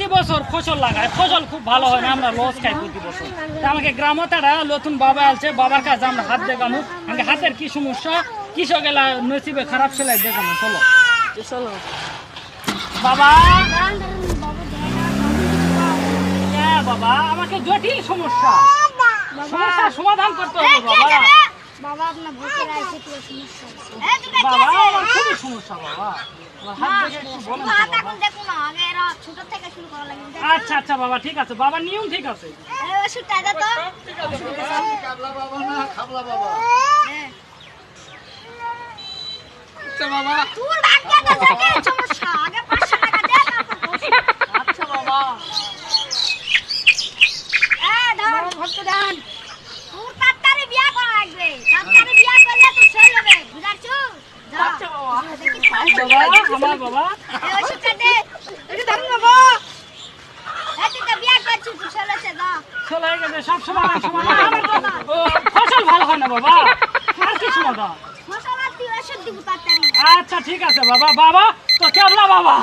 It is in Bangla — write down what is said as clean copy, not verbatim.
প্রতি বছর ফসল লাগায়, ফসল খুব ভালো হয় না, আমরা লস খাই প্রতি বছর। আমাকে গ্রামতারা নতুন বাবা আছে, বাবার কাছে আমরা হাত দেখানো, আমাকে হাতের কি সমস্যা, কৃষক এলা নসিবে খারাপ সেলাই দেখানো। চলো চলো বাবা। বাবা আমাকে জটিল সমস্যা, সমস্যার সমাধান করতে হবে বাবা। বাবা আপনার ভূতের আছে কি সমস্যা? বাবা আমার খুবই সমস্যা বাবা, হাত দেখে একটু বলেন তো বাবা। দেখো না, আগে এরা ছোট থেকে শুরু করা লাগে। আচ্ছা আচ্ছা বাবা ঠিক আছে, বাবার নিয়ম ঠিক আছে। এই ওষুধটা দাও তো। কাবলা বাবা না খাবলা বাবা। আচ্ছা বাবা তোর ভাগ্যে তো থাকে সমস্যা, আগে 500 টাকা দে তারপর ওষুধ। আচ্ছা বাবা ধর ভর্তি দেন। তোর তাড়াতাড়ি বিয়া করা লাগবে, তাড়াতাড়ি বিয়া করলে তো ছেলে হবে, বুঝাচ্ছো? আচ্ছা বাবা আমার বাবা এই ওষুধটা দে, একটু ধর বাবা। এই তুই তো বিয়া করছিস, তুই ছেলেছে যা। চলে গেছে সব সমাধান সমাধান। ও ফসল ভালো হয় না বাবা, আর কি সমাধান? মশলা তুই ওষুধ দিব তাড়াতাড়ি। আচ্ছা ঠিক আছে বাবা। বাবা তো কেবলা বাবা।